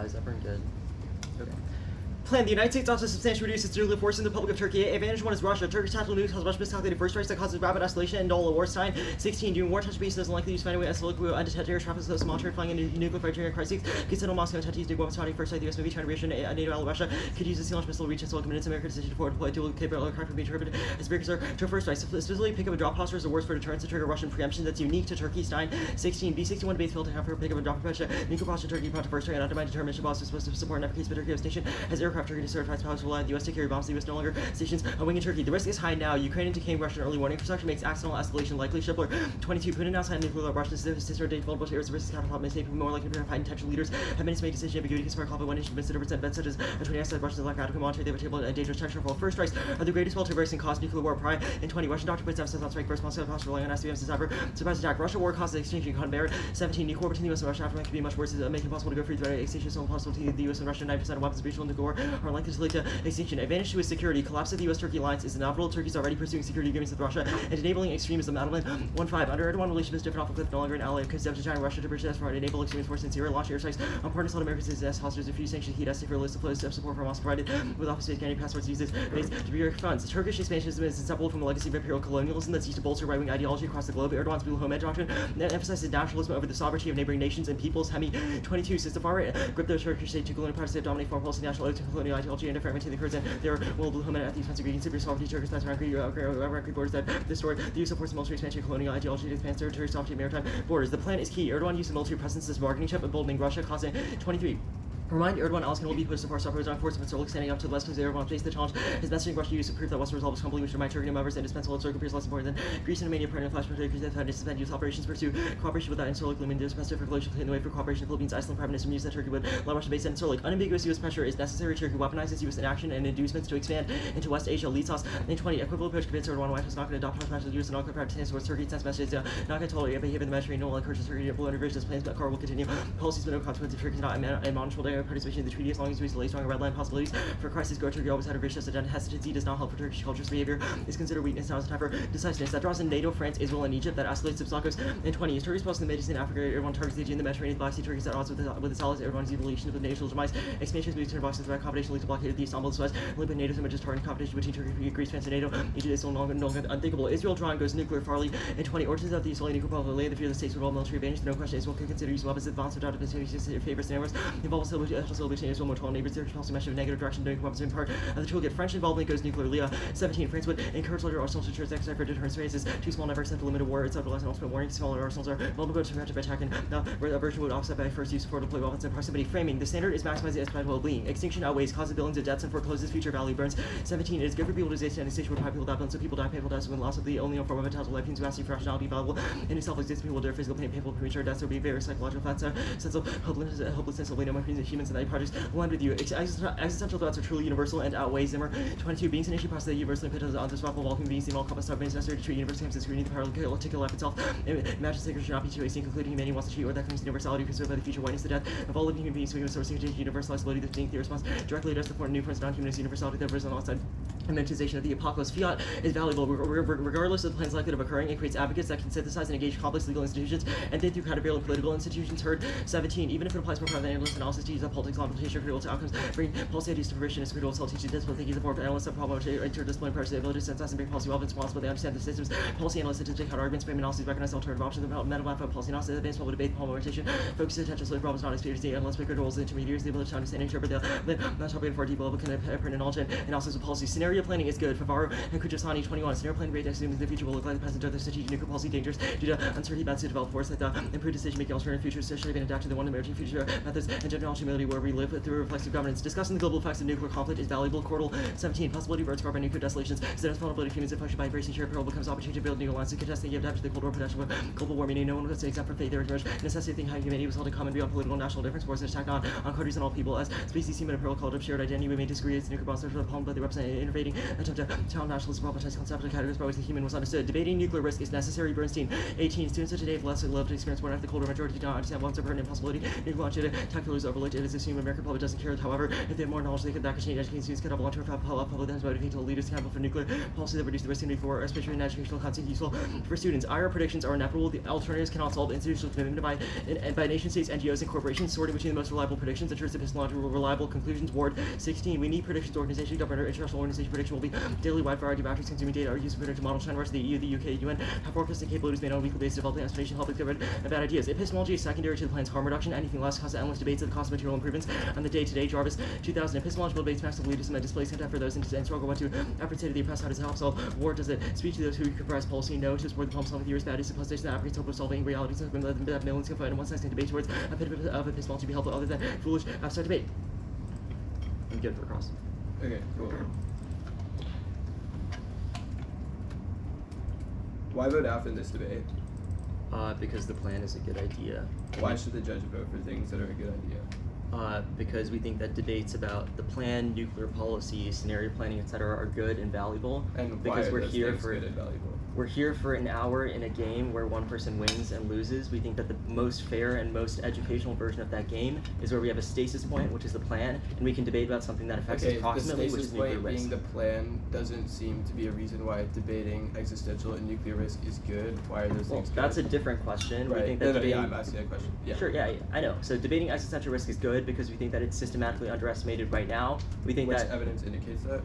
Is everyone good? Okay. Plan. The United States also substantially reduced its nuclear force in the Republic of Turkey. Advantage 1 is Russia. Turkish tactical nukes cause Russia miscalculated first strikes that causes rapid escalation and all wartime. 16. Doing wartime bases doesn't likely use finding way escalate undetected air traffic so small flying into nuclear fighter during a crisis. Consider Moscow and Tatis do weapons fighting first strike. The US Navy trying to reach NATO ally Russia could use a sea launch missile to reach its goal. Committed to America's decision to forward deploy dual capable aircraft and be interpreted as precursor to a first strike. Specifically, pick up and drop posture is the worst for deterrence to trigger Russian preemption that's unique to Turkey. Stein. 16. B-61 base failed to have her pick up and drop approach. Nuclear posture Turkey brought to first strike and undermined determination boss is supposed to support an efficacious Turkey station as aircraft Turkey to certified pilots will allow the US to carry bombs. The US no longer stations a wing in Turkey. The risk is high now. Ukrainian decaying Russian early warning infrastructure makes accidental escalation likely. Shipler. 22. Putin announced had nuclear Russian sister date vulnerable to areas of risk counterplot may make more likely to find intentional leaders have many to make decision ambiguity conspire call one nation consider percent bet such as a 20 side Russians lack adequate monetary they have a table and dangerous tension for first strikes are the greatest well to embracing cost nuclear war prior in 20. Russian doctor puts emphasis on strike first Moscow posture relying on SBM's cyber surprise attack. Russia war causes exchanging con merit. 17. Nuclear war between the US and Russia aftermath could be much worse making it possible to go free threat extinction so possible to the US and Russia 9% of weapons breach nuclear war are likely to lead to extinction. Advantage to its security. Collapse of the US-Turkey alliance is inevitable. Turkey is already pursuing security agreements with Russia and enabling extremism. Edelman. 1-5. Under Erdogan relations different off a cliff no longer an ally of Kesselman to China Russia to bridge for enable extremist forces in Syria launch airstrikes on partners South American citizens hostages refuse sanctions heat for a list of flows of support from us provided with office space guarantee passports uses based to be funds. Turkish expansionism is inseparable from the legacy of imperial colonialism that's used to bolster right-wing ideology across the globe. Erdogan's Blue Home doctrine that emphasizes nationalism over the sovereignty of neighboring nations and peoples. Hemi 22 says the far right grip the Turkish state to colonial practice of dominate foreign policy, national oath to colonial ideology and fragmenting the Kurds and their will Blue Home at the expense of greeting super sovereignty. Turkish that's record borders that destroyed the use of force military expansion colonial ideology to expand territory sovereignty maritime borders. The plan is key. Erdogan used the military presence as bargaining chip emboldening Russia causing 23. Remind Erdogan Alskin will be pushed to force operators on force of its standing up to the West because Erdogan faced the challenge. His messaging Russia used to prove that Western resolve was complete, which remind Turkey members indispensable. Turkey appears less important than Greece and Romania partner flash military that had to suspend youth operations, pursue cooperation with that in Sorlik, looming specific relations in the way for cooperation. Philippines, Iceland, Prime Minister mused that Turkey would allow Russia base in Sorlik. Unambiguous U.S. pressure is necessary. Turkey weaponizes U.S. inaction and inducements to expand into West Asia. Leads us in 20. Equivalent approach convinced Erdogan White House not going to adopt harsh measures of U.S. and non-cooperative stance towards Turkey. Sends messages not going to tolerate behavior in the Mediterranean. No encourages Turkey to blow under bridge. This plans, but Carr will continue. Policies with no consequence if Turkey is not admonishable to participation in the treaty as long as we delay strong red line possibilities for crisis. Go Turkey always had a gracious agenda. Hesitancy does not help for Turkish culture's behavior. Is considered weakness, not as a time for decisiveness. That draws in NATO, France, Israel, and Egypt. That escalates obstacles in 20. Is Turkey's post in the Middle East and Africa. Erdogan targets the Aegean, the Mediterranean, the Black Sea. Turkey is at odds with its allies. Erdogan's evolution of the national demise. Expansions moved to boxes threat combination leads to blockade the Istanbul Suez. Limpid NATO's images targeting competition between Turkey, Greece, France, and NATO. Egypt is no longer unthinkable. Israel drawing goes nuclear farly in 20. Origins of the Israeli nuclear problem lay the fear of the states with all military advantage. No question Israel can consider using weapons advanced without defensive favors scenarios. Involves hostile between Israel and 12 neighbors. Turkish policy mesh of negative direction doing weapons in part of the toolkit. French involvement goes nuclear. Leah 17. France would encourage larger arsenals to ensure exercise for deterrence phases. Too small never accept the limit of war. It's underlies an ultimate warning. Smaller arsenals are vulnerable to preventive attack and a version would offset by first use for deploy weapons in proximity. Framing. The standard is maximizing its well-being. Extinction outweighs causes billions of deaths and forecloses future value burns. 17. It is good for people to stay in a station where people die, so people die, painful deaths when loss of the only form of mental life means massive rationality valuable in itself exists. People will dare physical pain, painful premature deaths. There will be very psychological threats, sense of hopelessness of no more humans and projects aligned with you. Existential threats are truly universal and outweigh Zimmer. 22. Beings an issue process that universally pitches on the swap of all human beings, the all compass submarines necessary to treat universe camps and screening the power to kill life itself. Imagine sacred should not be too extinct, concluding humanity wants to treat or that comes to universality preserved by the future whiteness the death of all living human beings, so we can source universalizability the thing the response directly addressed the foreign new forms non-humanist universality that was on the outside. Monetization of the apocalypse. Fiat is valuable regardless of the plans likelihood of occurring. It creates advocates that can synthesize and engage complex legal institutions and think through credible and political institutions. Heard 17. Even if it applies more private analyst analysis to use of politics, competition, critical to outcomes, bring policy ideas to fruition, is critical to teaching discipline thinking, support analysts of problem, interdisciplinary parts, the ability to synthesize and bring policy relevance responsible. They understand the systems. Policy analysts statistic counter arguments, frame analysis, recognize alternative options, mental map of policy analysis, advanced public debate, polymerization, focus attention, solve problems, not experience, the analysts, pick roles, intermediaries, the ability to understand and interpret the not topic for deep level can apprehend knowledge and analysis of policy. Scenario planning is good. Favaro and Kujasani 21. Scenario planning rate assuming the future will look like the present. Other strategic nuclear policy dangers due to uncertainty about to develop force that the improved decision making alternative futures to shape and adapt to the one emerging future methods and general humility where we live through reflexive governance. Discussing the global effects of nuclear conflict is valuable. Cordal 17. Possibility of Earth scarred by nuclear desolations. Instead vulnerability of humans and function by embracing shared peril becomes opportunity to build new alliances. Contesting the adapt to the Cold War protection with global warming. No one was exempt from fate. There emerged necessity of thinking how humanity was held in common beyond political and national difference. Wars and attack on countries and all people as species human and peril called up shared identity. We may disagree as nuclear bombs are palmed, but they represent interfaith debating attempt to challenge nationalism, problematize conceptual categories by which the human was understood. Debating nuclear risk is necessary. Bernstein, 18. Students of today have less lived experience born after the colder majority do not understand what's a pertinent possibility. Nuclear launch data, tactical is overlooked. It is assumed American public doesn't care. However, if they have more knowledge, that could change. Educating students could have long-term public that is motivating to leaders accountable for nuclear policy that reduce the risk of nuclear war, especially in educational content useful for students. IR predictions are inevitable. The alternatives cannot solve institutional commitment by nation states, NGOs, and corporations. Sorting between the most reliable predictions ensures epistemological reliable conclusions. Ward 16. We need predictions. Organization, government, or international organization prediction will be daily wide variety of actors consuming data are used to predict model China, the EU, the UK, UN have forecasting capabilities made on a weekly basis, developing explanation, helping get rid of bad ideas. Epistemology is secondary to the plan's harm reduction. Anything less causes endless debates of the cost of material improvements on the day-to-day. Jarvis 2000. Epistemological debates massive leaders and displays contempt for those and struggle what to effort say to the oppressed. How does it help solve war? Does it speak to those who comprise policy? No. To support the problem-solving theories, bad is the position that advocates hope of solving realities and that millions can find in one sense in debate towards a bit of epistemology be helpful other than foolish abstract debate. I'm good for cross. Okay, cool. Why vote F in this debate? Because the plan is a good idea. Why should the judge vote for things that are a good idea? Because we think that debates about the plan, nuclear policy, scenario planning, etc., are good and valuable. And because why we're are those here things for good and valuable? We're here for an hour in a game where one person wins and loses. We think that the most fair and most educational version of that game is where we have a stasis point, which is the plan, and we can debate about something that affects us approximately, which is nuclear risk. Being the plan doesn't seem to be a reason why debating existential and nuclear risk is good. Why are those things good? That's a different question. Right. We think that Yeah, I'm asking a question. Yeah. Sure, yeah, I know. So debating existential risk is good because we think that it's systematically underestimated right now. We think Which evidence indicates that?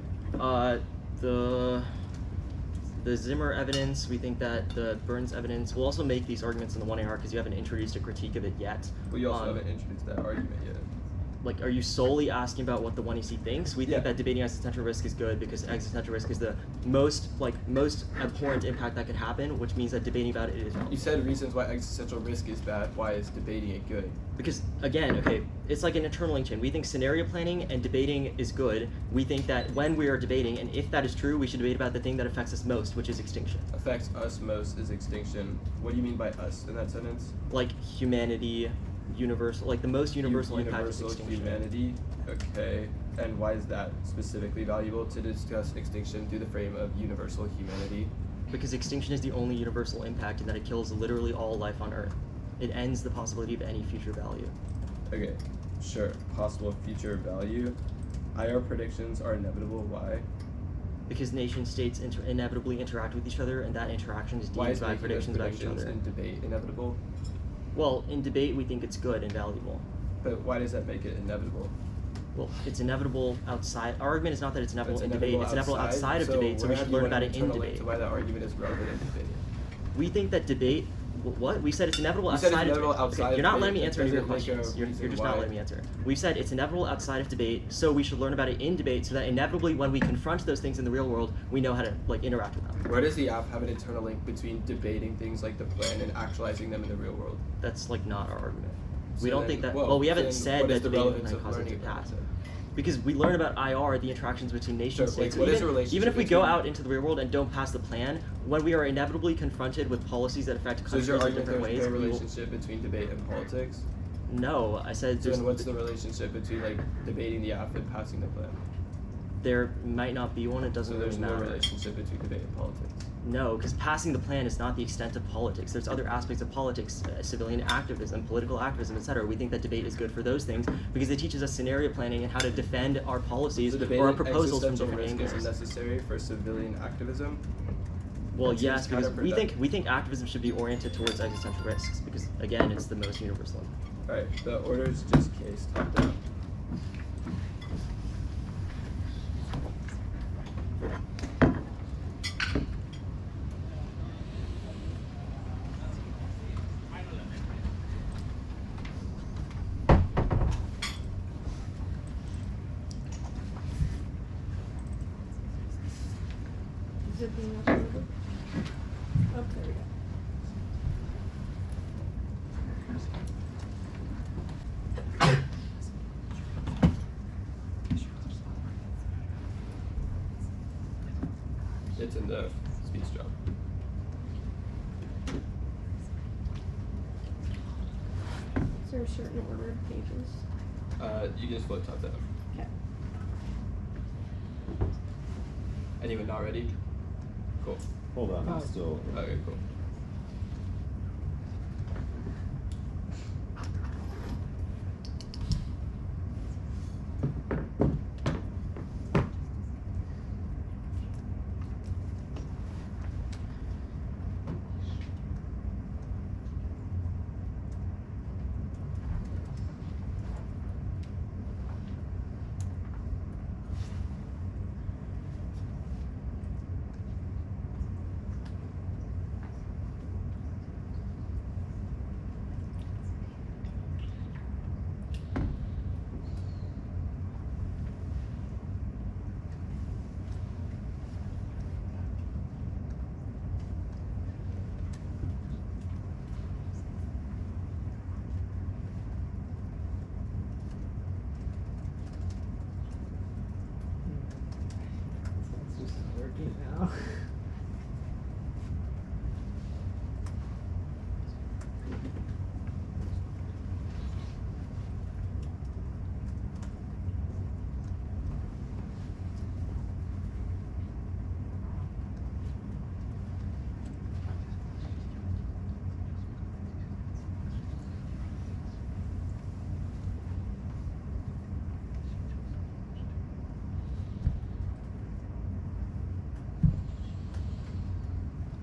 The Zimmer evidence, we think that the Burns evidence, we'll also make these arguments in the 1AR because you haven't introduced a critique of it yet. Well, you also haven't introduced that argument yet. Like, are you solely asking about what the 1EC thinks? We think that debating existential risk is good because existential risk is the most abhorrent impact that could happen, which means that debating about it is relevant. You said reasons why existential risk is bad. Why is debating it good? Because, again, okay, it's like an internal link chain. We think scenario planning and debating is good. We think that when we are debating, and if that is true, we should debate about the thing that affects us most, which is extinction. Affects us most is extinction. What do you mean by us in that sentence? Like humanity, universal, like the most universal impact is extinction. Humanity, okay. And why is that specifically valuable to discuss extinction through the frame of universal humanity? Because extinction is the only universal impact in that it kills literally all life on Earth. It ends the possibility of any future value. Okay, sure. Possible future value. IR predictions are inevitable. Why? Because nation states inevitably interact with each other, and that interaction is deemed by predictions about each other. In debate inevitable? Well, in debate, we think it's good and valuable. But why does that make it inevitable? Well, it's inevitable outside. Our argument is not that it's inevitable in debate. It's inevitable outside of debate, so we should learn about it in debate. To why that argument is relevant in debate. We think that debate. What? We said it's inevitable outside of debate. Okay, you're not letting me answer any of your questions. You're just not letting me answer. We've said it's inevitable outside of debate, so we should learn about it in debate, so that inevitably, when we confront those things in the real world, we know how to interact with them. Where does the app have an internal link between debating things like the plan and actualizing them in the real world? That's not our argument. So we don't think that. Well, we haven't said that debating the plan causes it to pass. Because we learn about IR, the interactions between nation states. What is the relationship even if we go out into the real world and don't pass the plan, when we are inevitably confronted with policies that affect countries in different ways, there's no relationship between debate and politics? No, I said. So then what's the relationship between debating the app and passing the plan? There might not be one. It doesn't really matter. So there's no relationship between debate and politics? No, because passing the plan is not the extent of politics. There's other aspects of politics, civilian activism, political activism, etc. We think that debate is good for those things because it teaches us scenario planning and how to defend our policies or our proposals from different angles. Is necessary for civilian activism? Well, yes, because we think activism should be oriented towards existential risks because, again, it's the most universal. All right, the order is just case, top down. Is it being uploaded? Oh, there we go. It's in the speech job. Is there a certain order of pages? You can just float top down. Okay. Anyone not ready? Cool. Hold on, I'm still. Okay, cool. Now.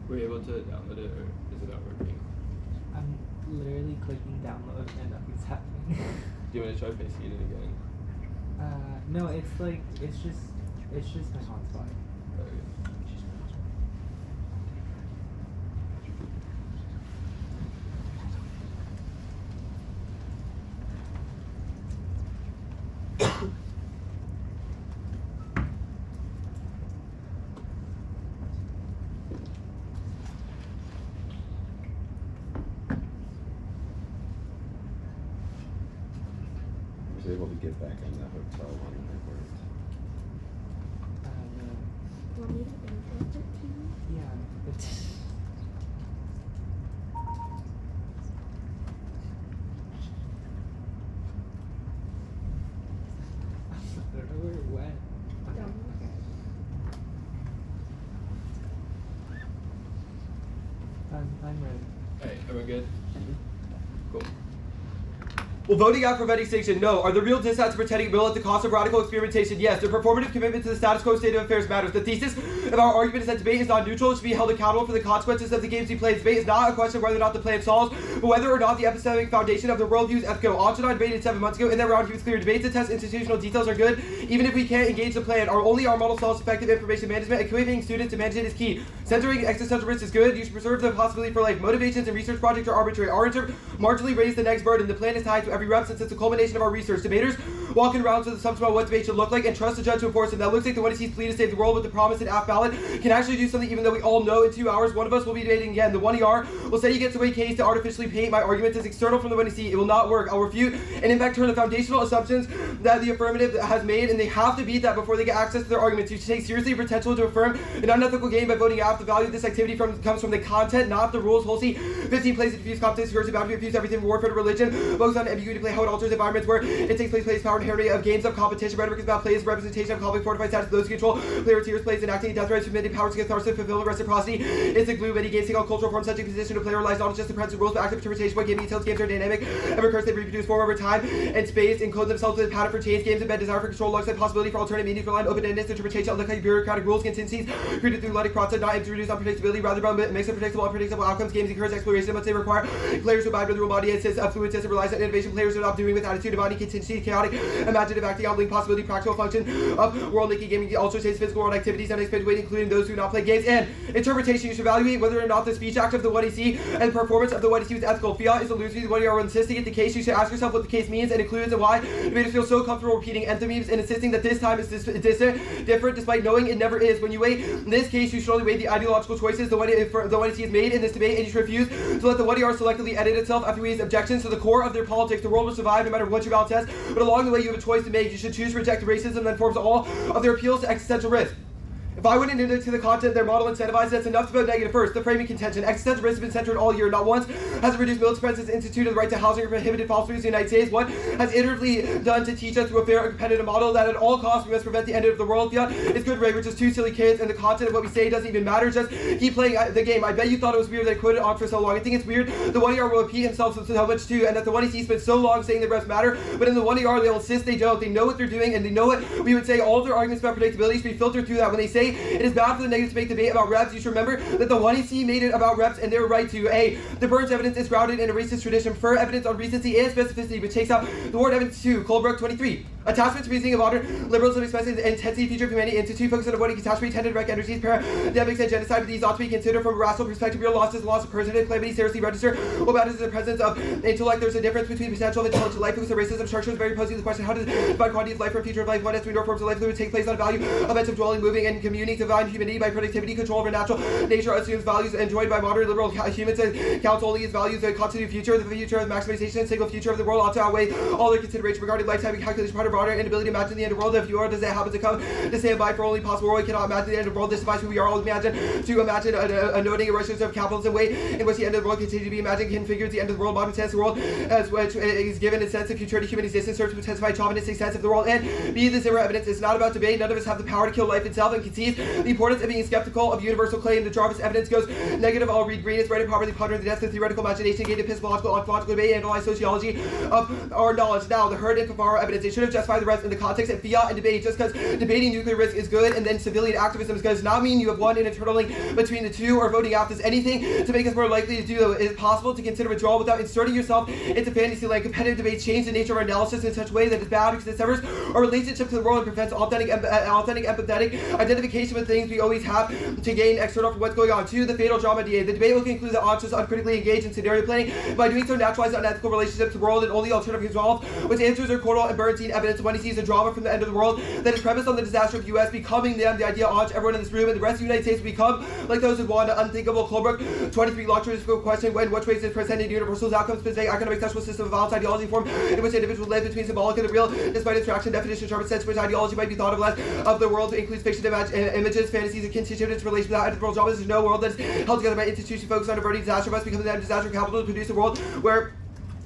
Were you able to download it, or is it not working? I'm literally clicking download and nothing's happening. Do you want to try pasting it again? No, it's just my hotspot. Okay. I was able to get back on the hotel one when it worked. Want me to interrupt it to you? Yeah, it's I don't know where it went. Okay, Down. okay. I'm ready. Alright, everyone good? Cool. Will voting out for extinction? No. Are the real dissents pretending will at the cost of radical experimentation? Yes. The performative commitment to the status quo state of affairs matters. The thesis of our argument is that debate is not neutral. It should be held accountable for the consequences of the games we play. Debate is not a question of whether or not the plan solves, but whether or not the epistemic foundation of the worldview is ethical. Ansh and I debated 7 months ago. In that round, he was clear. Debates that test institutional details are good, even if we can't engage the plan. Our model solves effective information management. Equipping students to manage it is key. Centering existential risks is good. You should preserve the possibility for life. Motivations and research projects are arbitrary. Our intern marginally raise the next burden. The plan is tied to every rep since it's a culmination of our research. Debaters walk in rounds with assumptions about what debate should look like and trust the judge to enforce it. That looks like the one who sees plea to save the world with the promise that half ballot can actually do something, even though we all know in 2 hours one of us will be debating again. The 1ER will say he gets away case to artificially paint my arguments as external from the 1EC. It will not work. I'll refute and in fact turn the foundational assumptions that the affirmative has made, and they have to beat that before they get access to their arguments. You should take seriously your potential to affirm an unethical game by voting out. The value of this activity comes from the content, not the rules. Halsey, 15 plays to diffuse competence, curse about to infuse everything from warfare to religion, focus on ambiguity play, how it alters environments where it takes place power inherently of games of competition. Rhetoric is about plays, representation of conflict, fortified status, those who control, player tiers, plays, enacting death threats, submitting powers to catharsis, fulfillment, reciprocity. It's a glue, many games take on cultural forms, such a position to play relies not just the principal rules, but active interpretation. What game details games are dynamic, ever curse, they reproduce form over time and space, encode themselves with a pattern for change. Games embed desire for control, alongside possibility for alternate meanings, rely on open-endedness, interpretation, unlike bureaucratic rules, contingencies, created through ludic process, not introduced unpredictability, rather than mix of predictable, unpredictable outcomes. Games encourage exploration, but they require players who abide by the rule body, insists of fluid system, relies on innovation. Players who are not doing with attitude, embodying contingency, chaotic, imaginative acting, outlining possibility, practical function of world-making gaming, also states physical world activities, unexpected weight, including those who do not play games. And interpretation, you should evaluate whether or not the speech act of the 1EC and the performance of the 1EC is ethical. Fiat is illusory, the 1ER will insist to get the case. You should ask yourself what the case means and includes and why. Debaters feel so comfortable repeating enthymemes and insisting that this time is different, despite knowing it never is. When you weigh in this case, you should only weigh the ideological choices the 1EC has made in this debate, and you should refuse to let the 1ER selectively edit itself after we raise objections to the core of their politics. The world will survive no matter what your ballot says, but along the way you have a choice to make. You should choose to reject racism that forms all of their appeals to existential risk. If By winning into the content, their model incentivizes that's enough to vote negative first. The framing contention. Existential risk has been centered all year. Not once has it reduced militant presence instituted the right to housing or prohibited false foods in the United States. What has iteratively done to teach us through a fair and competitive model that at all costs we must prevent the end of the world. Yeah, it's good, Ray. We're just two silly kids, and the content of what we say doesn't even matter. Just keep playing the game. I bet you thought it was weird that I quoted on for so long. I think it's weird the 1ER will repeat himself so much too, and that the 1EC spent so long saying the refs matter, but in the 1ER they'll insist they don't. They know what they're doing, and they know what we would say. All of their arguments about predictability should be filtered through that. When they say it is bad for the negatives to make debate about reps, you should remember that the 1EC made it about reps, and they were right to. A. The Burns evidence is grounded in a racist tradition. Prefer evidence on recency and specificity, which takes out the Ward evidence 2. Colebrook 23. Attachment to reasoning of modern liberals of expressing the intensity future of humanity institute focus on avoiding catastrophe, tended direct energies, pandemics, and genocide, but these ought to be considered from a rational perspective. Real losses, loss of personhood, calamity, seriously register. What matters is the presence of intellect. There's a difference between potential and intelligent life. Focus on racism structure is very posing the question: how does divine quantity of life from future of life? What has three forms of life that would take place on value? Events of dwelling, moving, and communing, divine humanity by productivity, control over natural nature assumes values enjoyed by modern liberal humans and counts only as values that constitute future. The future of maximization and single future of the world ought to outweigh all their consideration regarding lifetime and calculation, part of broader inability to imagine the end of the world. If you are, does it happen to come to stand by for only possible world? We cannot imagine the end of the world. This device who we are all imagine a noting erosion of capitalism way in which the end of the world continues to be imagined configures the end of the world. Modern sense of the world as which is given a sense of futurity, human existence serves to intensify chauvinistic sense of the world. And B, the zero evidence is not about debate. None of us have the power to kill life itself, and concedes the importance of being skeptical of universal claim. The Jarvis evidence goes negative. I'll read green. It's read and properly pondering the depths of theoretical imagination, gain epistemological, ontological debate, analyze sociology of our knowledge. Now, the herd and Favaro evidence, it should have justified the rest in the context of fiat and debate. Just because debating nuclear risk is good and then civilian activism does not mean you have won an internal link between the two or voting out. Does anything to make us more likely to do though? Is it possible to consider withdrawal without inserting yourself into fantasy land? Competitive debates change the nature of our analysis in such a way that it's bad because it severs our relationship to the world and prevents authentic, empathetic identification with things we always have to gain external from what's going on. 2. The fatal drama DA. The debate will conclude that Ansh is uncritically engaged in scenario planning. By doing so, naturalizes unethical relationships to the world and only alternative resolve, which answers are Cordell and Bernstein evidence when he sees a drama from the end of the world that is premised on the disaster of U.S. becoming them. The idea Ansh, everyone in this room, and the rest of the United States will become like those who want an unthinkable. Colebrook 23. Lectures question when which ways is presented universal outcomes, specific economic social system of balanced ideology form in which individuals live between symbolic and the real, despite abstraction definition, sharp sense which ideology might be thought of less of the world includes fiction, images, fantasies, and constituents relation without end of the world dramas. There's no world that is held together by institutions focused on averting disaster must become the end of disaster capital to produce a world where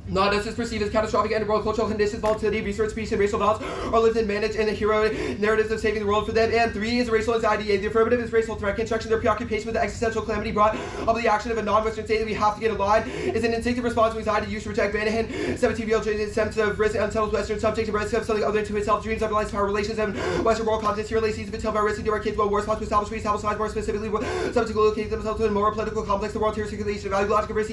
not as is perceived as catastrophic end of world cultural conditions, volatility, resource, peace, and racial balance are lived and managed in the heroic narratives of saving the world for them. And 3 is racial anxiety. The affirmative is racial threat construction. Their preoccupation with the existential calamity brought up the action of a non-Western state that we have to get aligned is an instinctive response to anxiety used to protect Manahan. 17-year-old sense of risk, unsettled Western subject and risk of something other to itself, dreams of life, power relations, and Western world contents. Here lays seeds of intel about risk to our kids, well, war response to establish reestablish more specifically, subject to locate themselves to a more political complex. The world here circulation of value logic of risk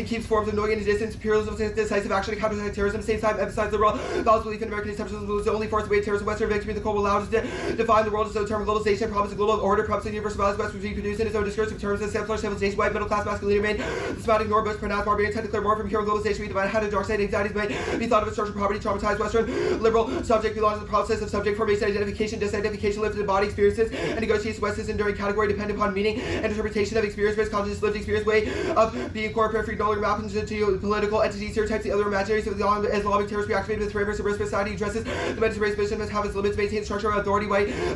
keeps forms of knowing and resistance, imperialism, decisive action. Counter terrorism, at the same time emphasize the liberal God's belief in American exceptionalism was the only force to wage terrorism. Western victory, the Cold War allowed us to define the world as a term of globalization, promise a global order, promise a universal values, West was reproduced in its own discursive terms as secular civilization, white middle class masculinity remain. The smart ignore Bush, pronounced barbarian, tend to declare more from hero globalization. We divide how to dark side anxieties may be thought of as structural poverty, traumatized Western liberal subject belongs to the process of subject formation, identification, disidentification, lifted body experiences, and negotiates West's enduring category dependent upon meaning and interpretation of experience, based conscious lived experience way of being corporate free no longer mapped into political entities, stereotypes, the other imaginaries of the Islamic terrorists reactivated with frameworks of risk society addresses the mental race mission must have its limits, maintain the structure of authority,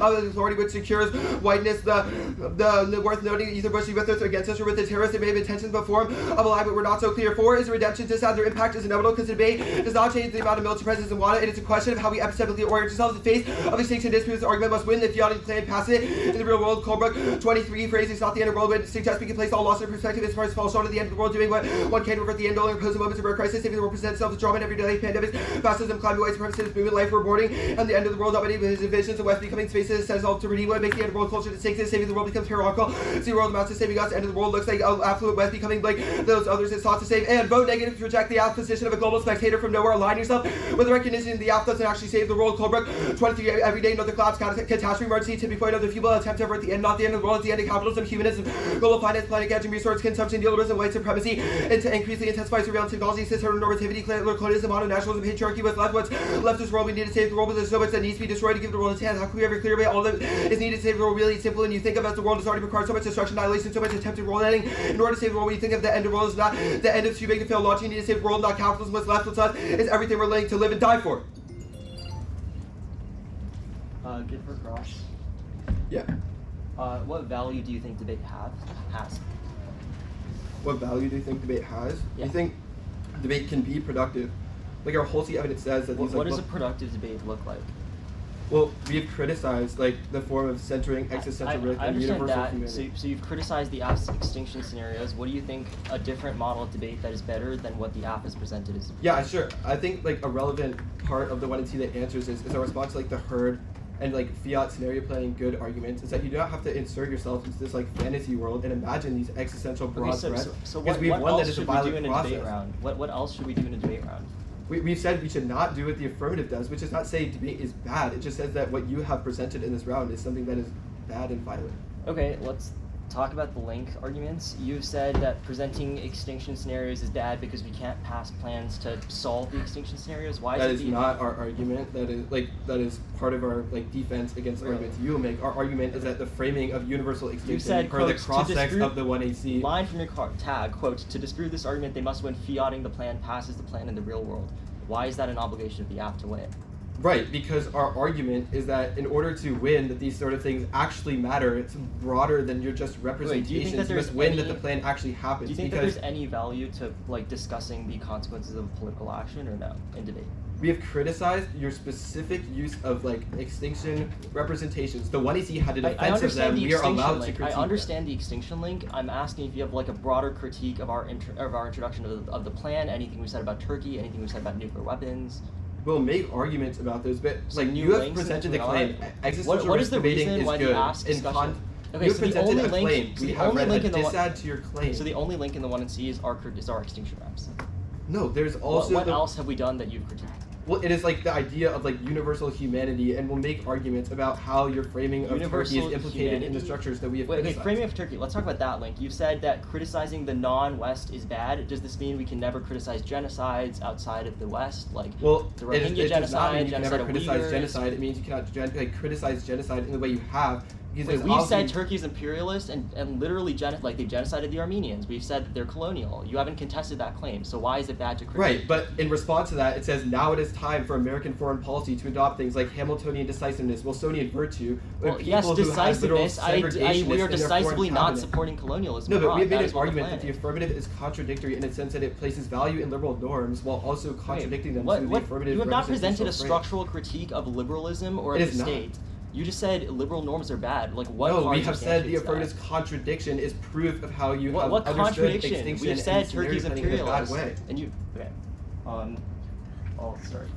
authority which secures whiteness, the worth noting either Bush with us or against us or with the terrorists. It may have intentions but form of a lie but we're not so clear. 4 is redemption, just as their impact is inevitable because the debate does not change the amount of military presence in Wana. It is a question of how we epistemically orient ourselves in face of extinction disputes. The argument must win if fiat plan passes it in the real world. Colebrook 23 phrase is not the end of the world but suggests we can place all loss in perspective as far as falls short of the end of the world, doing what one can over at the end, only opposing moments of rare crisis, saving the world presents itself as drama in everyday pandemics, fascism, climate, white supremacy, movement, life rewarding, and the end of the world dominated with his visions of West becoming spaces, says all to redeem what makes the end of the world culture distinctive, saving the world becomes hierarchical, see the world amounts to saving us, end of the world looks like affluent West becoming like those others it sought to save, and vote negative to reject the position of a global spectator from nowhere, align yourself with the recognition the app doesn't actually save the world. Colebrook 23 every day, another collapse, catastrophe, emergency, tipping point, another feeble attempt ever at the end, not the end of the world, it's the end of capitalism, humanism, global finance, planet catching, resource consumption, dealerism, white supremacy, and to increasingly intensify surveillance technology, system normativity, colonialism, modern nationalism, patriarchy, what's left this world, we need to save the world, but there's so much that needs to be destroyed to give the world a chance. How can we ever clear away all that is needed to save the world? Really simple, and you think of as the world has already required so much destruction, annihilation, so much attempted world ending. In order to save the world, when you think of the end of the world is not the end of too big to fail launch, you need to save the world, not capitalism. What's left with us is everything we're willing to live and die for. Good for cross. Yeah. What value do you think debate has? What value do you think debate has? Yeah. You think debate can be productive? Like our Halsey evidence says that these What does a productive debate look like? Well, we've criticized like the form of centering existential risk I and understand universal that. humanity. So you've criticized the app's extinction scenarios. What do you think a different model of debate that is better than what the app has presented is? Yeah, sure. I think like a relevant part of the 1 and T that answers is a response to like the herd and like fiat scenario planning good arguments is that you don't have to insert yourself into this like fantasy world and imagine these existential broad threats. So because what else that is a should we do violent in a process. debate round? What else should we do in a debate round? We've said we should not do what the affirmative does, which is not say debate is bad. It just says that what you have presented in this round is something that is bad and violent. Okay, let's talk about the link arguments. You've said that presenting extinction scenarios is bad because we can't pass plans to solve the extinction scenarios. Why That is is not our argument. That is part of our like defense against the arguments you will make. Our argument is that the framing of universal extinction said, per the quote, cross-sex of the 1AC. Line from your tag, quote, to disprove this argument, they must win fiating the plan passes the plan in the real world. Why is that an obligation of the app to win? Right, because our argument is that in order to win, that these sort of things actually matter. It's broader than your just representations. Do you think that you must win that the plan actually happens. Do you think that there's any value to like discussing the consequences of political action or no in debate? We have criticized your specific use of like extinction representations. The 1AC had a defense of them. We are allowed to critique I understand the extinction link. I'm asking if you have like a broader critique of our introduction of the plan. Anything we said about Turkey. Anything we said about nuclear weapons. We'll make arguments about those, but So like new you have links presented into the claim. Existential What is the debating reason is why good. the ask discussion? Okay, You so have the presented only a link. claim. So We the have only read link a in the disadd to your claim. So the only link in the 1 and C is our extinction reps. No, there's also What else have we done that you've critiqued? Well, it is like the idea of like universal humanity, and we'll make arguments about how your framing of Turkey is implicated in the structures that we have criticized. Wait, framing of Turkey. Let's talk about that link. You've said that criticizing the non-West is bad. Does this mean we can never criticize genocides outside of the West, like well, the Rohingya it does not mean genocide, you can genocide never of criticize Uyghurs? genocide. It means you cannot criticize genocide in the way you have. Wait, we've said Turkey's imperialist and literally they genocided the Armenians. We've said that they're colonial. You haven't contested that claim, so why is it bad to critique? Right, but in response to that, it says now it is time for American foreign policy to adopt things like Hamiltonian decisiveness, Wilsonian virtue. Well, yes, decisiveness. We are decisively not supporting colonialism. No, but we have made an argument that the affirmative is contradictory in the sense that it places value in liberal norms while also contradicting them to the affirmative. You have not presented a frame. structural critique of liberalism or of the state. You just said liberal norms are bad. Like what? No, we have said the affirmative's contradiction is proof of how you have what understood contradiction? extinction. We've said and Turkey's scenario planning in a bad imperialist. way. And you okay? I'll start.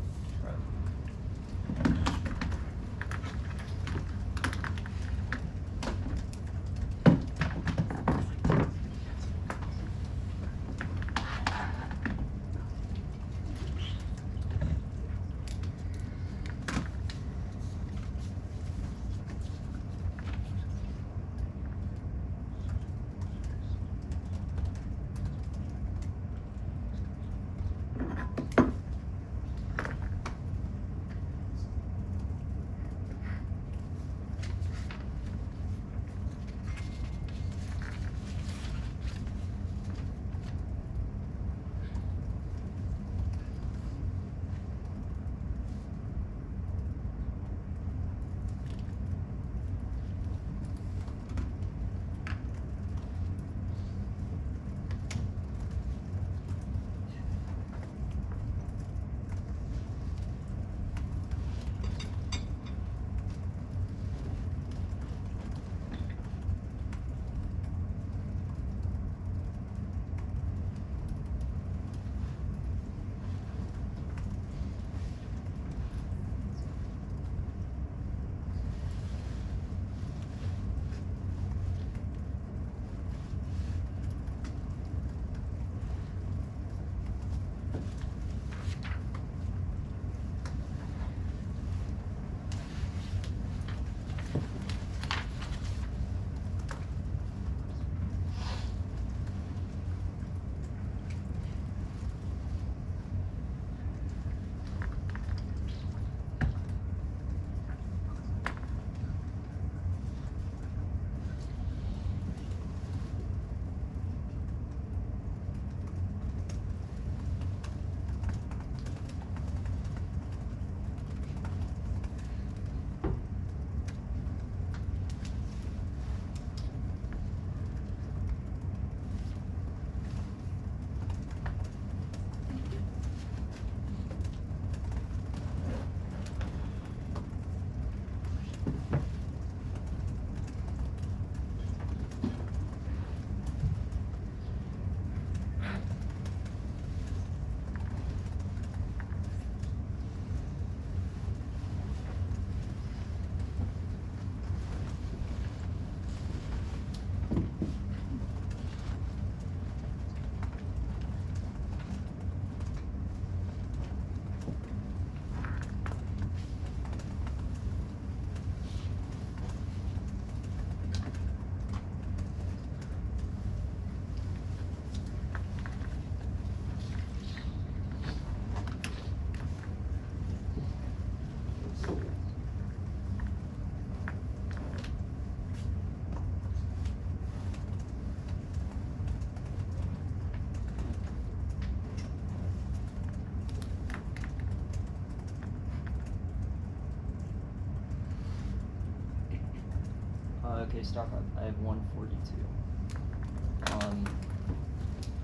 Okay, stop. I have 142.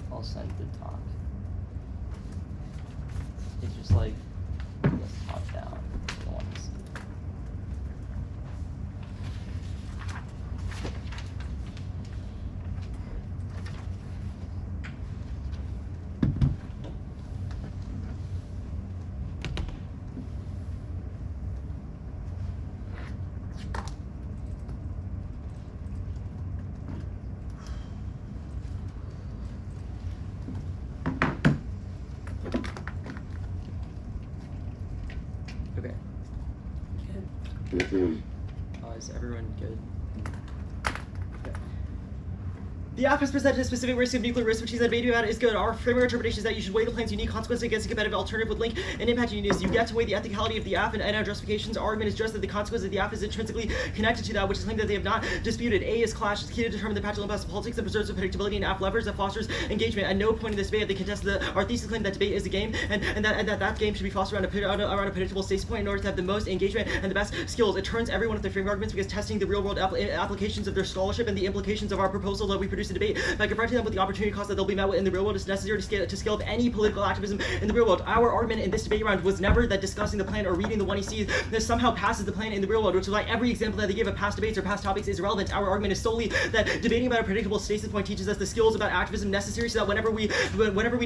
I'll send the talk. It's just like, let's top down. I don't want to see. Is everyone good? The app has presented a specific risk of nuclear risk, which he's debating about is good. Our framework interpretation is that you should weigh the plan's unique consequences against a competitive alternative with link and impact unions. You get to weigh the ethicality of the app and our justifications. Our argument is just that the consequence of the app is intrinsically connected to that, which is claimed that they have not disputed. A is clash is key to determine the practical impacts of politics that preserves the predictability and app levers that fosters engagement. At no point in this debate have they contested our thesis claim that debate is a game and that game should be fostered around a predictable stasis point in order to have the most engagement and the best skills. It turns everyone with their framework arguments because testing the real world applications of their scholarship and the implications of our proposal that we produce a debate by confronting them with the opportunity cost that they'll be met with in the real world is necessary to scale up any political activism in the real world. Our argument in this debate round was never that discussing the plan or reading the one he sees somehow passes the plan in the real world, which is why every example that they give of past debates or past topics is irrelevant. Our argument is solely that debating about a predictable stasis point teaches us the skills about activism necessary so that whenever we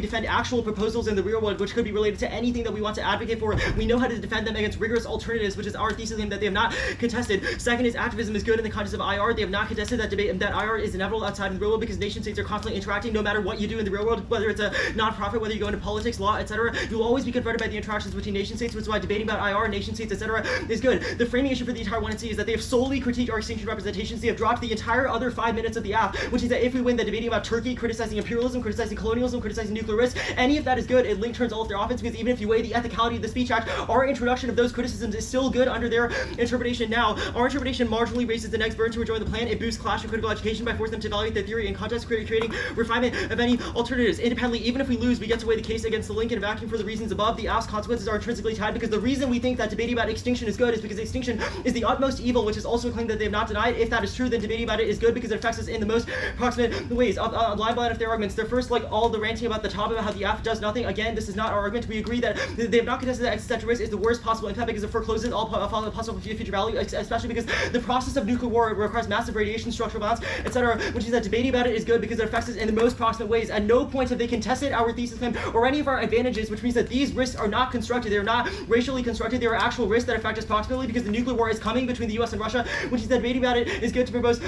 defend actual proposals in the real world, which could be related to anything that we want to advocate for, we know how to defend them against rigorous alternatives, which is our thesis claim that they have not contested. Second is activism is good in the context of IR. They have not contested that debate that IR is inevitable outside of the real world because nation states are constantly interacting no matter what you do in the real world, whether it's a non-profit, whether you go into politics, law, etc. You'll always be confronted by the interactions between nation states, which is why debating about IR, nation states, etc. is good. The framing issue for the entire 1C is that they have solely critiqued our extinction representations. They have dropped the entire other 5 minutes of the app, which is that if we win the debating about Turkey, criticizing imperialism, criticizing colonialism, criticizing nuclear risk, any of that is good. It link turns all of their offense because even if you weigh the ethicality of the Speech Act, our introduction of those criticisms is still good under their interpretation. Now, our interpretation marginally raises the next burden to rejoin the plan. It boosts clash of critical education by forcing them to evaluate their theory in context, creating refinement of any alternatives. Independently, even if we lose, we get to weigh the case against the link in a vacuum for the reasons above. The app's consequences are intrinsically tied because the reason we think that debating about extinction is good is because extinction is the utmost evil, which is also a claim that they have not denied. If that is true, then debating about it is good because it affects us in the most proximate ways. Line by line of their arguments, they're first like all the ranting about the top about how the app does nothing. Again, this is not our argument. We agree that they have not contested that existential risk is the worst possible impact because it forecloses all possible future value, especially because the process of nuclear war requires massive radiation, structural balance, etc., which is that debating about it is good because it affects us in the most proximate ways. At no point have they contested our thesis claim or any of our advantages, which means that these risks are not constructed. They're not racially constructed. They are actual risks that affect us proximately because the nuclear war is coming between the US and Russia, which is that debating about it is good to propose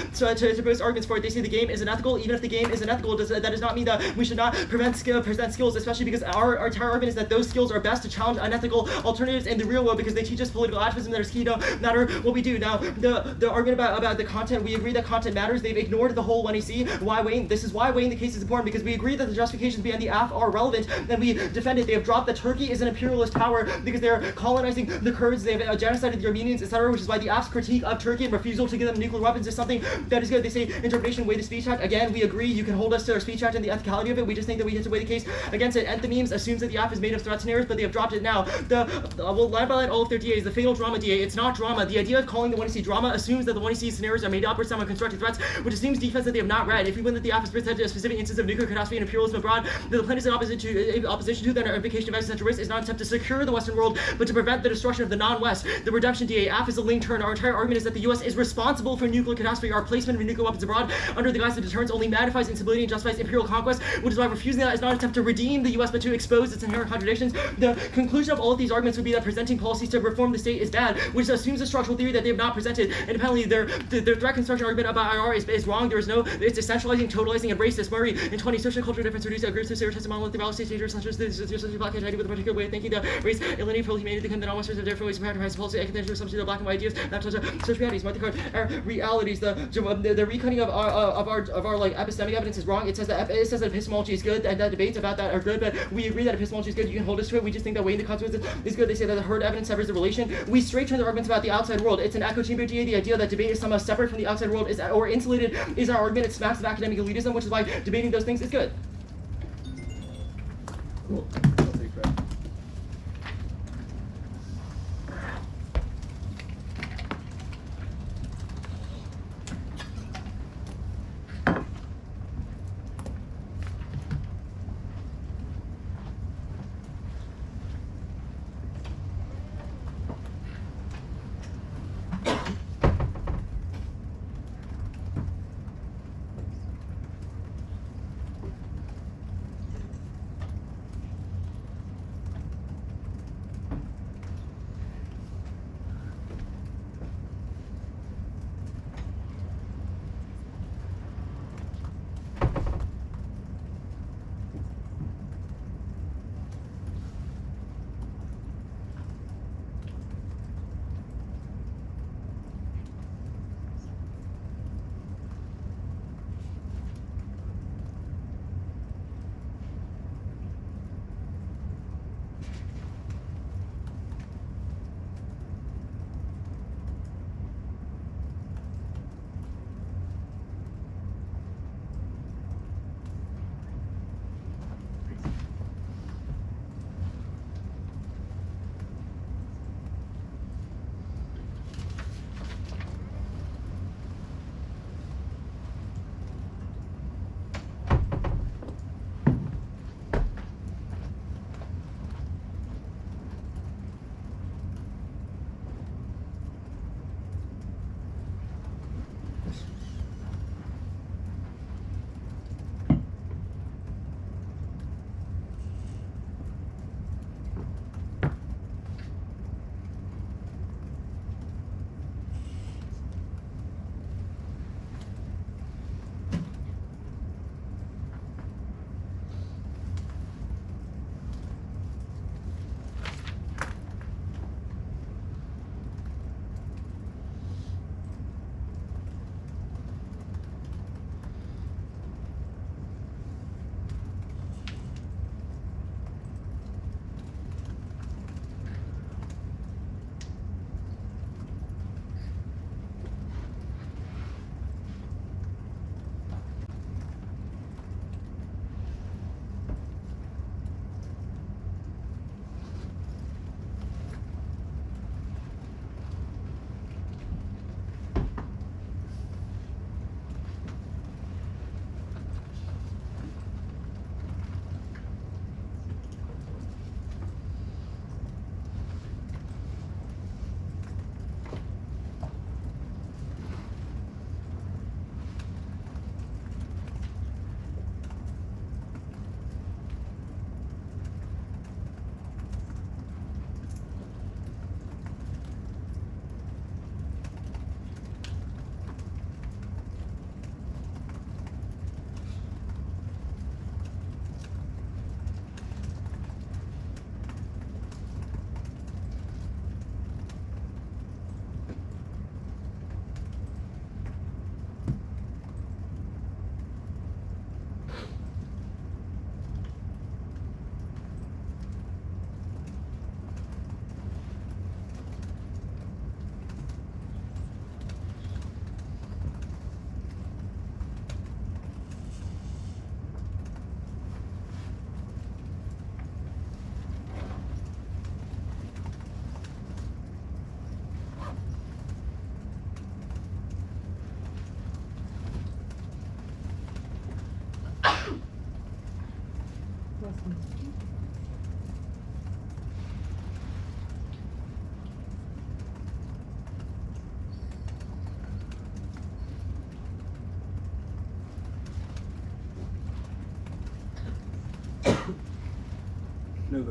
arguments for it. They say the game is unethical. Even if the game is unethical, that does not mean that we should not present skills, especially because our entire argument is that those skills are best to challenge unethical alternatives in the real world because they teach us political activism that is key no matter what we do. Now, the argument about the content, we agree that content matters. They've ignored the whole 1AC. This is why weighing the case is important because we agree that the justifications behind the app are relevant and we defend it. They have dropped that Turkey is an imperialist power because they're colonizing the Kurds, they have genocided the Armenians, etc., which is why the app's critique of Turkey and refusal to give them nuclear weapons is something that is good. They say interpretation, weigh the Speech Act. Again, we agree you can hold us to our Speech Act and the ethicality of it. We just think that we have to weigh the case against it. Enthymemes assumes that the app is made of threat scenarios, but they have dropped it now. Well, line by line, all of their DAs, the fatal drama DA, it's not drama. The idea of calling the 1AC drama assumes that the 1AC scenarios are made up or somehow constructed threats, which assumes defense that they have not read. If we win that the app is presented a specific instance of nuclear catastrophe and imperialism abroad, then the plan is in opposition to then our invocation of existential risk is not an attempt to secure the Western world, but to prevent the destruction of the non-West. The redemption DA app is a link turn. Our entire argument is that the US is responsible for nuclear catastrophe. Our placement of nuclear weapons abroad under the guise of deterrence only magnifies instability and justifies imperial conquest, which is why refusing that is not an attempt to redeem the US but to expose its inherent contradictions. The conclusion of all of these arguments would be that presenting policies to reform the state is bad, which assumes a structural theory that they have not presented. Independently, their threat construction argument about IR is wrong. There is no, it's essentializing, totalizing, and racist. Murray, in 20, social cultural difference reduce groups of stereotypes among the value states, such as the black identity with a particular way of thinking, the race, alienate, full humanity, the non-Westerners have different ways of practicing policy, academic assumptions of black and white ideas, not such realities, our realities, the recutting of our like epistemic evidence is wrong. It says that epistemology is good and that debates about that are good, but we agree that epistemology is good. You can hold us to it. We just think that weighing the consequences is good. They say that the herd evidence severs the relation. We straight turn the arguments about the outside world. It's an echo chamber DA. The idea that debate is somehow separate from the outside world is or insulated is our argument. It smacks of academic elitism, which is why debating those things is good. Cool. I'll take that.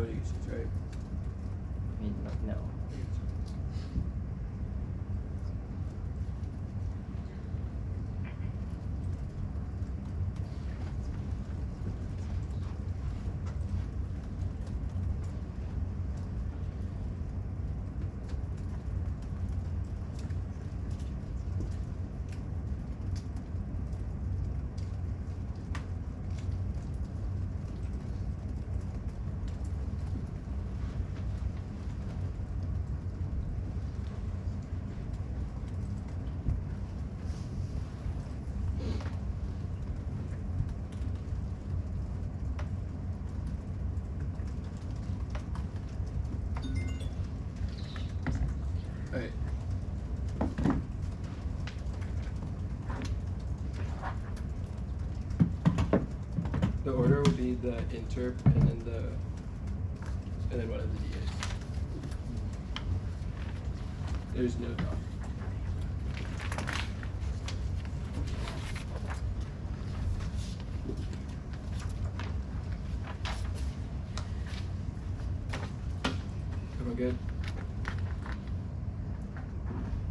voting issues, right? I mean, no. Alright. The order will be the interp and then one of the DAs. There's no doc. Everyone good?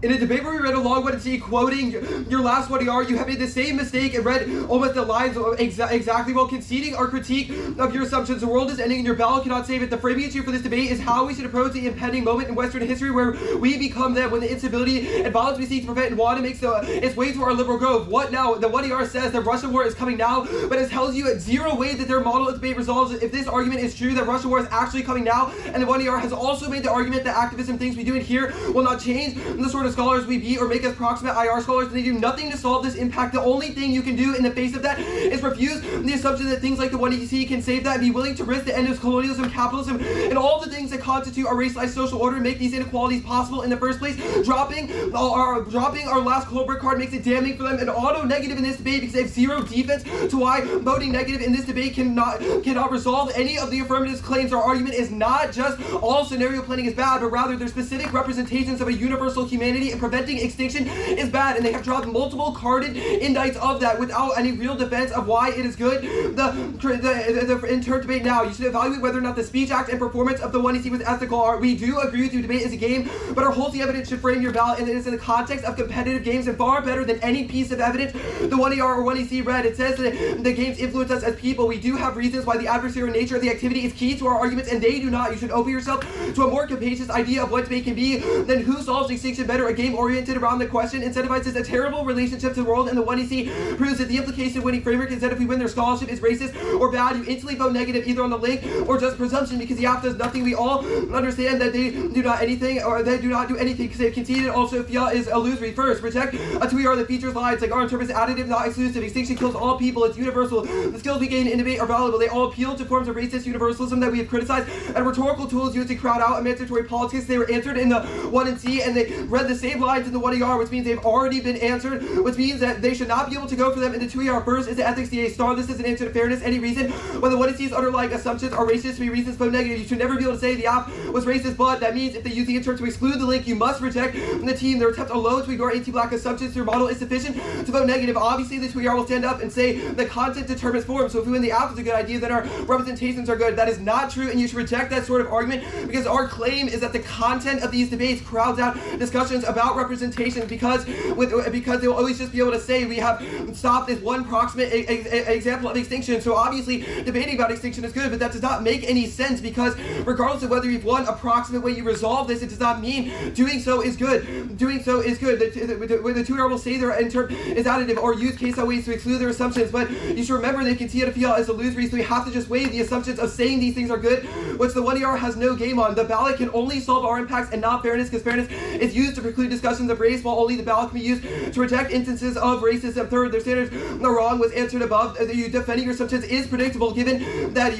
In a debate where we read along what it's quoting your last 1ER, you have made the same mistake and read almost the lines exactly while conceding our critique of your assumptions. The world is ending and your ballot cannot save it. The framing issue for this debate is how we should approach the impending moment in Western history where we become them, when the instability and violence we seek to prevent and want makes its way to our liberal grove. What now? The 1ER says the Russian war is coming now, but it tells you at zero way that their model of debate resolves it. If this argument is true, that Russian war is actually coming now, and the 1ER has also made the argument that activism things we do in here will not change the sort of scholars we be or make us proximate IR scholars, and they do nothing to solve this impact. The only thing you can do in the face of that is refuse the assumption that things like the 1EC can save that, and be willing to risk the end of colonialism, capitalism, and all the things that constitute our racialized social order and make these inequalities possible in the first place. Dropping our last Colbert card makes it damning for them, and auto negative in this debate because they have zero defense to why voting negative in this debate cannot resolve any of the affirmative claims. Our argument is not just all scenario planning is bad, but rather their specific representations of a universal humanity and preventing extinction is bad, and they have dropped multiple carded indicts of that without any real defense of why it is good. The intern debate now, you should evaluate whether or not the speech act and performance of the 1EC was ethical. We do agree with you, debate is a game, but our whole evidence should frame your ballot, and it is in the context of competitive games, and far better than any piece of evidence the 1ER or 1EC read. It says that the games influence us as people. We do have reasons why the adversarial nature of the activity is key to our arguments, and they do not. You should open yourself to a more capacious idea of what debate can be than who solves extinction better, a game oriented around the question, incentivizes a terrible relationship to the world, and the 1EC proves that the implication of winning framework is that if we win their scholarship is racist or bad. You instantly vote negative either on the link or just presumption because the app does nothing. We all understand that they do not anything, or they do not do anything because they've conceded. Also, FIA is illusory. First, reject a 2ER that features lines like our term is additive, not exclusive. Extinction kills all people. It's universal. The skills we gain in debate are valuable. They all appeal to forms of racist universalism that we have criticized, and rhetorical tools used to crowd out emancipatory politics. They were answered in the 1 and C, and they read the same lines in the 1ER, which means they've already been answered, which means that they should not be able to go for them in the 2ER. First is the ethics DA star. This is an answer to fairness. Any reason when the 1EC's underlying assumptions are racist to be reasons vote negative. You should never be able to say the app was racist, but that means if they use the intern to exclude the link, you must reject the team. Their attempt alone to ignore anti-black assumptions through model is sufficient to vote negative. Obviously, the 2ER will stand up and say the content determines form. So if we win the app is a good idea, then our representations are good. That is not true, and you should reject that sort of argument because our claim is that the content of these debates crowds out discussions about representation because they'll always just be able to say we have stopped this one proximate example of extinction. So obviously debating about extinction is good, but that does not make any sense because regardless of whether you've one approximate way you resolve this, it does not mean doing so is good. Doing so is good. The 2ER will say their intern is additive or use case ways to exclude their assumptions, but you should remember they can see it a FIA as illusory, so we have to just weigh the assumptions of saying these things are good, which the 1ER has no game on. The ballot can only solve our impacts and not fairness, because fairness is used to preclude discussions of race, while only the ballot can be used to reject instances of racism. Third, their standards are wrong was answered above. You defending your assumptions is predictable given that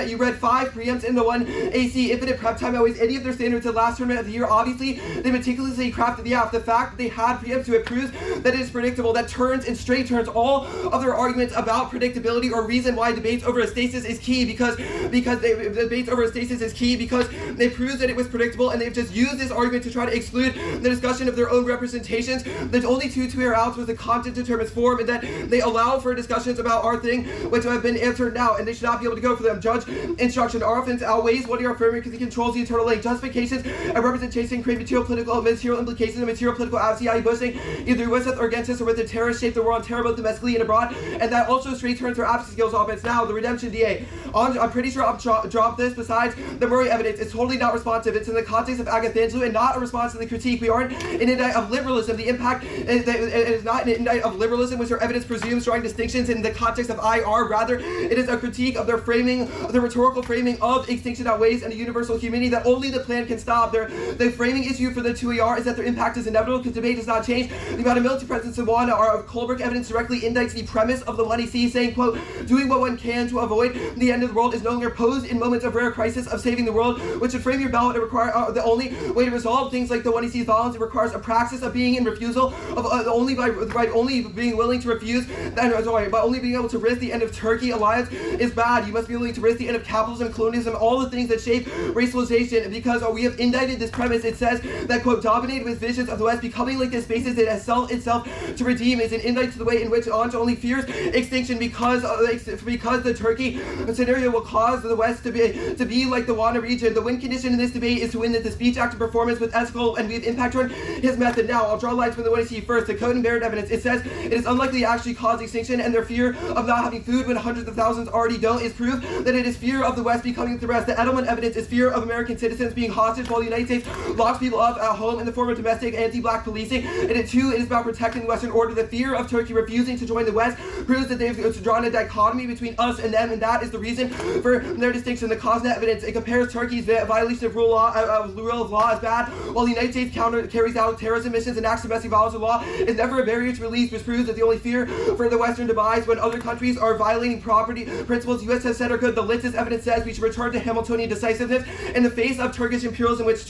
you read 5 preempts in the 1AC infinite prep time. Always any of their standards at last tournament of the year. Obviously, they meticulously crafted the app. The fact that they had preempts to it proves that it is predictable. That turns and straight turns all of their arguments about predictability or reason why debates over a stasis is key because debates over a stasis is key because they prove that it was predictable, and they've just used this argument to try to exclude the discussion of their own representations. There's only two clear outs with the content determines form, and that they allow for discussions about our thing, which have been answered now, and they should not be able to go for them. Judge instruction. Our offense outweighs what you are affirming because it controls the internal link. Justifications and representation create material political and material implications and material political advocacy boasting either with us or against us or with the terrorists shape the world on terror both domestically and abroad, and that also straight turns our advocacy skills offense. Now, the redemption DA. I'm pretty sure I've dropped this. Besides the Murray evidence, it's totally not responsive. It's in the context of Agathanzu and not a response to the critique. We aren't an indict of liberalism. The impact is not an indict of liberalism, which our evidence presumes drawing distinctions in the context of IR. Rather, it is a critique of their framing, the rhetorical framing of extinction outweighs and a universal humanity that only the plan can stop. The framing issue for the 2ER is that their impact is inevitable because debate does not change. The amount of military presence in Rwanda of Colbert evidence directly indicts the premise of the 1EC, saying, quote, doing what one can to avoid the end of the world is no longer posed in moments of rare crisis of saving the world, which would frame your ballot to require the only way to resolve things like the 1EC violence. It requires a praxis of being in refusal, of only by only being willing to refuse, by only being able to risk the end of Turkey alliance is bad. You must be willing to risk the end of capitalism, colonialism, all the things that shape racialization. Because we have indicted this premise, it says that, quote, dominated with visions of the West becoming like the spaces it has itself to redeem is an indict to the way in which Ansh only fears extinction because the Turkey scenario will cause the West to be like the Rwanda region. The win condition in this debate is to win that the speech act performance with ethical and we have impact on his method. Now, I'll draw lines from the 1EC first. The code and Barrett evidence. It says it is unlikely to actually cause extinction, and their fear of not having food when hundreds of thousands already don't is proof that it is fear of the West becoming the rest. The Edelman evidence is fear of American citizens being hostage while the United States locks people up at home in the form of domestic anti-black policing. And it too is about protecting the Western order. The fear of Turkey refusing to join the West proves that they've drawn a dichotomy between us and them, and that is the reason for their distinction. The Cosnet evidence, it compares Turkey's violation of rule of law as bad, while the United States carries out terrorism missions and acts of domestic violence of law is never a barrier to release, which proves that the only fear for the Western demise when other countries are violating property principles U.S. has said are good. The Litz's evidence says we should return to Hamiltonian decisiveness in the face of Turkish imperialism, which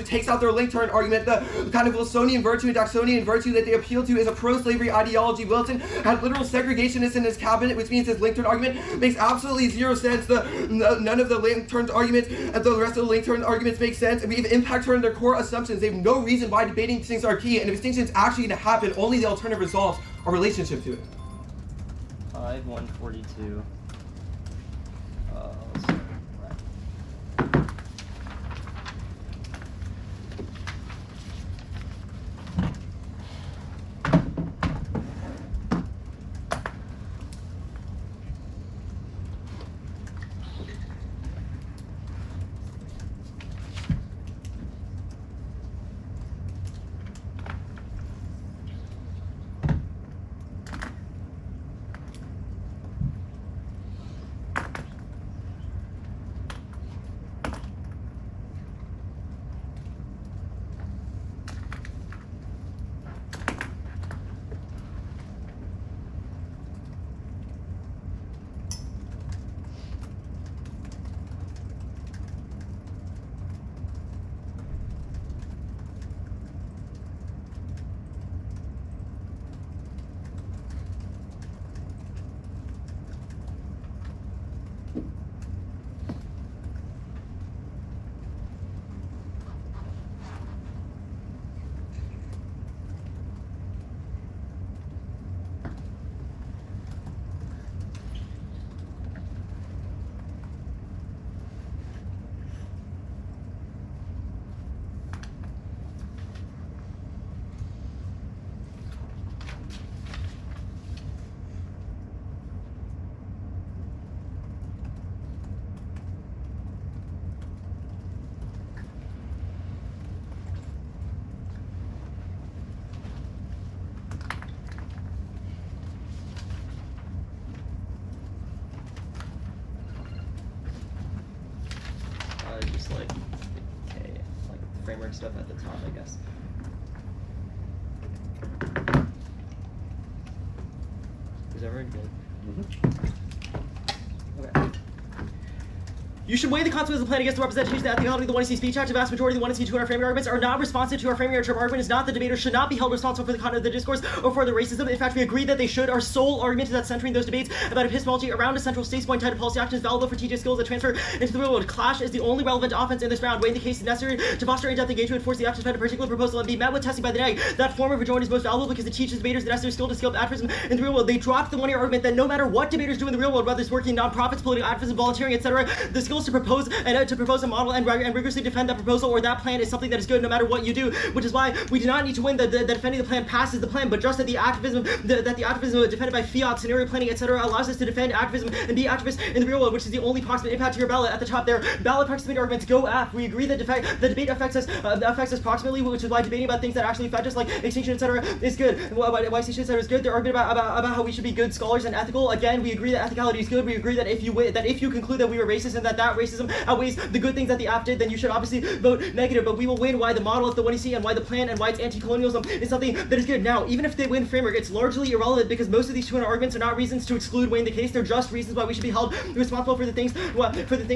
takes out their link turn argument. The kind of Wilsonian virtue and Jacksonian virtue that they appeal to is a pro-slavery ideology. Wilson had literal segregationists in his cabinet, which means his link turn argument makes absolutely zero sense. None of the link turn arguments and the rest of the link turn arguments make sense. And we've impact turned their core assumptions. They have no reason why debating these things are key, and if distinctions actually going to happen, only the alternative resolves our relationship to it. 142. Just like okay, like framework stuff at the top, I guess. Is everyone good? Mm-hmm. Okay. You should weigh the consequences of the plan against the representation that the ethicality of the 1C speech act. The vast majority of the 1C 2 framing arguments are not responsive to our framing argument is not the debaters should not be held responsible for the content of the discourse or for the racism. In fact, we agree that they should. Our sole argument is that centering those debates about epistemology around a central state point tied to policy action is valuable for teaching skills that transfer into the real world. Clash is the only relevant offense in this round. Weighing the case is necessary to foster in-depth engagement, force the actor to defend a particular proposal, and be met with testing by the neg. That form of rejoinder is most valuable because it teaches debaters the necessary skill to scale up activism in the real world. They dropped the one-year argument that no matter what debaters do in the real world, whether it's working in nonprofits, political activism, volunteering, etc., the skills to propose a model and rigorously defend that proposal or that plan is something that is good no matter what you do. Which is why we do not need to win that defending the plan passes the plan, but just that the activism defended by fiat, scenario planning, etc., allows us to defend activism and be activists in the real world, which is the only proximate impact to your ballot. At the top there, ballot proximity arguments go F. We agree that the debate affects us proximately, which is why debating about things that actually affect us, like extinction, etc., is good. Why extinction, etc., is good. They're arguing about how we should be good scholars and ethical. Again, we agree that ethicality is good. We agree that if you conclude that we were racist and that racism outweighs the good things that the app did, then you should obviously vote negative. But we will win why the model of the 1EC and why the plan and why it's anti-colonialism is something that is good. Now, even if they win framework, it's largely irrelevant because most of these 200 arguments are not reasons to exclude weighing the case. They're just reasons why we should be held responsible for the things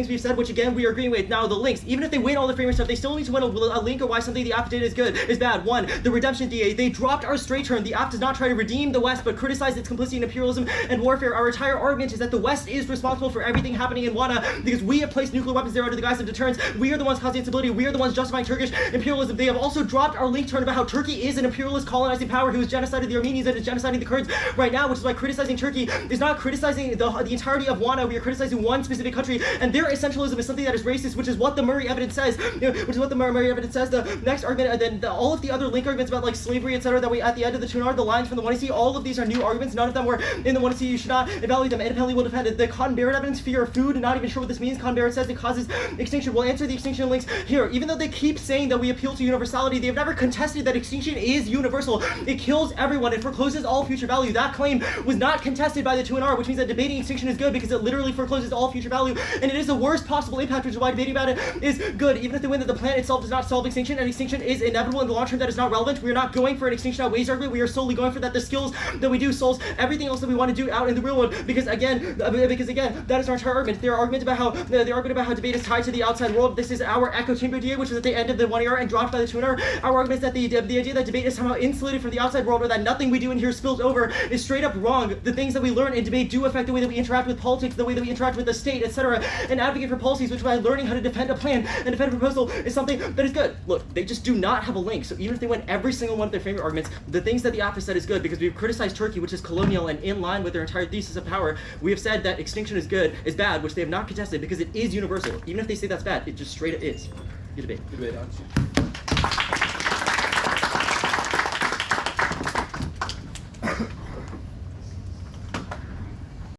we've said, which again we are agreeing with. Now, the links, even if they win all the framework stuff, they still need to win a link or why something the app did is bad. One, the redemption DA. They dropped our straight turn. The app does not try to redeem the West, but criticize its complicity in imperialism and warfare. Our entire argument is that the West is responsible for everything happening in WANA because we have placed nuclear weapons there under the guise of deterrence. We are the ones causing instability. We are the ones justifying Turkish imperialism. They have also dropped our link turn about how Turkey is an imperialist colonizing power who has genocided the Armenians and is genociding the Kurds right now, which is why criticizing Turkey is not criticizing the entirety of WANA. We are criticizing one specific country, and their essentialism is something that is racist, which is what the Murray evidence says. The next argument, and then all of the other link arguments about like slavery, etc., that we at the end of the tune are the lines from the 1EC. All of these are new arguments. None of them were in the 1EC. You should not evaluate them. Independently will defend it. The Cotton Barrett evidence, fear of food, not even sure what this means. Cotton Barrett says it causes extinction. We'll answer the extinction links here. Even though they keep saying that we appeal to universality, they have never contested that extinction is universal. It kills everyone. It forecloses all future value. That claim was not contested by the 2NR, which means that debating extinction is good because it literally forecloses all future value, and it is the worst possible impact, which is why debating about it is good. Even if they win that the plan itself does not solve extinction, and extinction is inevitable in the long term, that is not relevant. We are not going for an extinction outweighs argument. We are solely going for that the skills that we do solves everything else that we want to do out in the real world. Because again, that is our entire argument. Their argument about how debate is tied to the outside world. This is our echo chamber idea, which was at the end of the 1ER and dropped by the 2NR. Our argument is that the idea that debate is somehow insulated from the outside world, or that nothing we do in here spills over, is straight up wrong. The things that we learn in debate do affect the way that we interact with politics, the way that we interact with the state, etc. And advocate for policies, which by learning how to defend a plan and defend a proposal is something that is good. Look, they just do not have a link. So even if they win every single one of their framework arguments, the things that the app has said is good because we've criticized Turkey, which is colonial and in line with their entire thesis of power. We have said that extinction is bad, which they have not contested because it is universal. Even if they say that's bad, it just straight up is. Good debate. Good debate, Ansh.